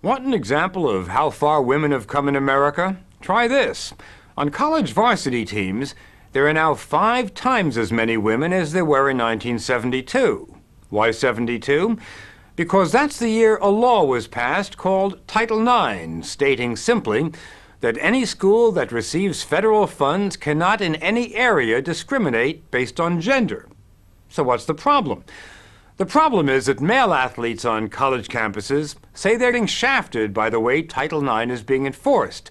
Want an example of how far women have come in America? Try this. On college varsity teams, there are now 5 times as many women as there were in 1972. Why 72? Because that's the year a law was passed called Title IX, stating simply that any school that receives federal funds cannot in any area discriminate based on gender. So what's the problem? The problem is that male athletes on college campuses say they're being shafted by the way Title IX is being enforced,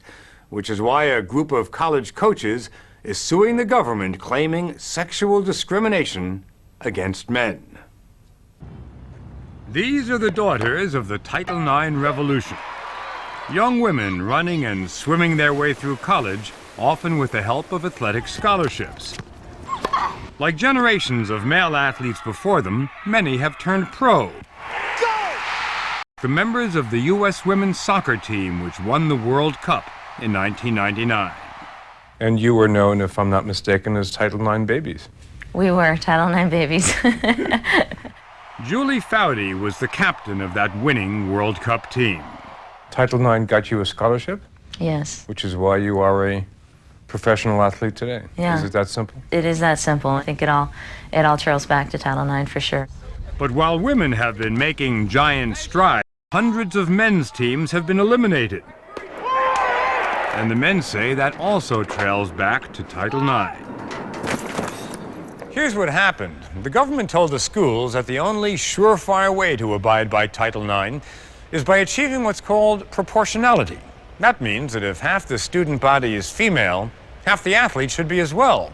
which is why a group of college coaches is suing the government claiming sexual discrimination against men. These are the daughters of the Title IX revolution. Young women running and swimming their way through college, often with the help of athletic scholarships. Like generations of male athletes before them, many have turned pro. Go! The members of the U.S. women's soccer team, which won the World Cup in 1999. And you were known, if I'm not mistaken, as Title IX babies. We were Title IX babies. Julie Foudy was the captain of that winning World Cup team. Title IX got you a scholarship? Yes. Which is why you are a professional athlete today. Yeah. Is it that simple? It is that simple. I think it all trails back to Title IX for sure. But while women have been making giant strides, hundreds of men's teams have been eliminated. And the men say that also trails back to Title IX. Here's what happened. The government told the schools that the only surefire way to abide by Title IX is by achieving what's called proportionality. That means that if half the student body is female, half the athletes should be as well.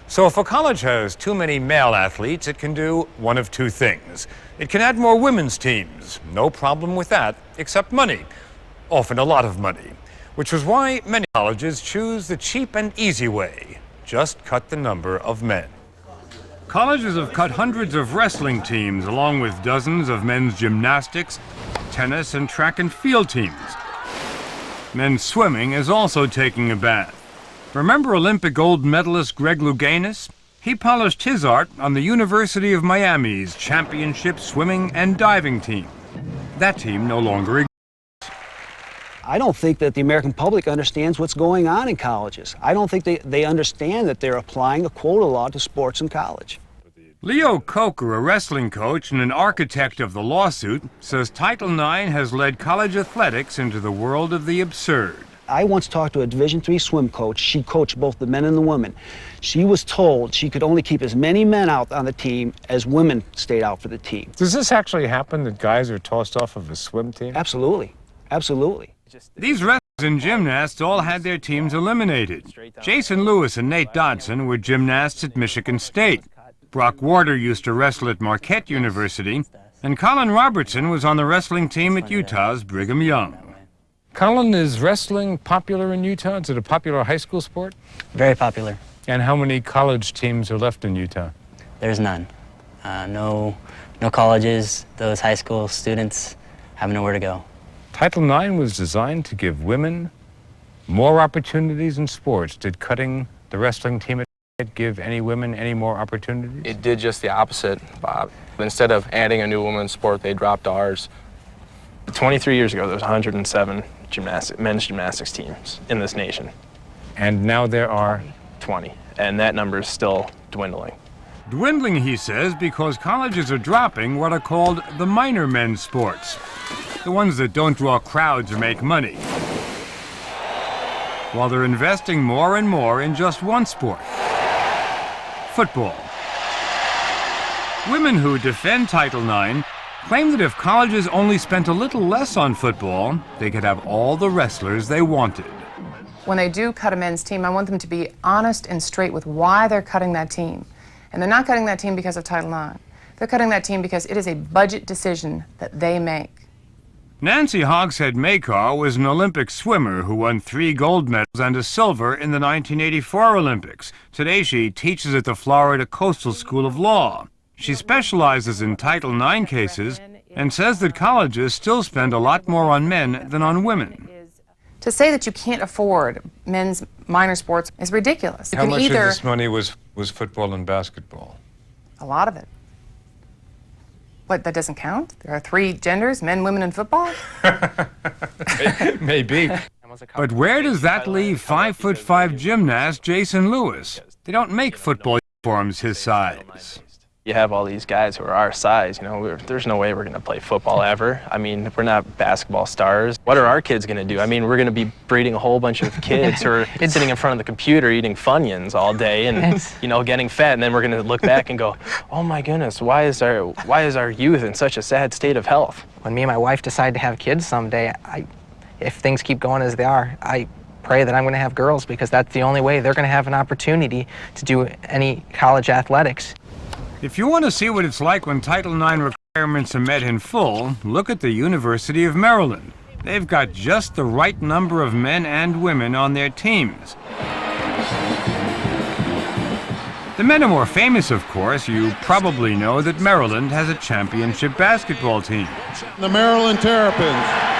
So if a college has too many male athletes, it can do one of 2 things. It can add more women's teams. No problem with that, except money. Often a lot of money. Which was why many colleges choose the cheap and easy way. Just cut the number of men. Colleges have cut hundreds of wrestling teams, along with dozens of men's gymnastics, tennis, and track and field teams. Men's swimming is also taking a bath. Remember Olympic gold medalist Greg Louganis? He polished his art on the University of Miami's championship swimming and diving team. That team no longer exists. I don't think that the American public understands what's going on in colleges. I don't think they understand that they're applying a quota law to sports in college. Leo Coker, a wrestling coach and an architect of the lawsuit, says Title IX has led college athletics into the world of the absurd. I once talked to a Division III swim coach. She coached both the men and the women. She was told she could only keep as many men out on the team as women stayed out for the team. Does this actually happen, that guys are tossed off of a swim team? Absolutely. Absolutely. These wrestlers and gymnasts all had their teams eliminated. Jason Lewis and Nate Dodson were gymnasts at Michigan State. Brock Warder used to wrestle at Marquette University, and Colin Robertson was on the wrestling team at Utah's Brigham Young. Colin, is wrestling popular in Utah? Is it a popular high school sport? Very popular. And how many college teams are left in Utah? There's none. No colleges. Those high school students have nowhere to go. Title IX was designed to give women more opportunities in sports. Did cutting the wrestling team at give any women any more opportunities? It did just the opposite, Bob. Instead of adding a new women's sport, they dropped ours. 23 years ago, there was 107 men's gymnastics teams in this nation. And now there are 20, and that number is still dwindling. Dwindling, he says, because colleges are dropping what are called the minor men's sports, the ones that don't draw crowds or make money, while they're investing more and more in just one sport: football. Women who defend Title IX claim that if colleges only spent a little less on football, they could have all the wrestlers they wanted. When they do cut a men's team, I want them to be honest and straight with why they're cutting that team. And they're not cutting that team because of Title IX. They're cutting that team because it is a budget decision that they make. Nancy Hogshead Makar was an Olympic swimmer who won 3 gold medals and a silver in the 1984 Olympics. Today she teaches at the Florida Coastal School of Law. She specializes in Title IX cases and says that colleges still spend a lot more on men than on women. To say that you can't afford men's minor sports is ridiculous. You how can much either, of this money was football and basketball? A lot of it. What, that doesn't count? There are 3 genders, men, women, and football? Maybe. But where does that leave 5'5" gymnast Jason Lewis? They don't make football uniforms his size. You have all these guys who are our size, you know, there's no way we're going to play football ever. I mean, we're not basketball stars. What are our kids going to do? I mean, we're going to be breeding a whole bunch of kids who are sitting in front of the computer eating Funyuns all day and, you know, getting fat, and then we're going to look back and go, oh my goodness, why is our youth in such a sad state of health? When me and my wife decide to have kids someday, if things keep going as they are, I pray that I'm going to have girls, because that's the only way they're going to have an opportunity to do any college athletics. If you want to see what it's like when Title IX requirements are met in full, look at the University of Maryland. They've got just the right number of men and women on their teams. The men are more famous, of course. You probably know that Maryland has a championship basketball team. The Maryland Terrapins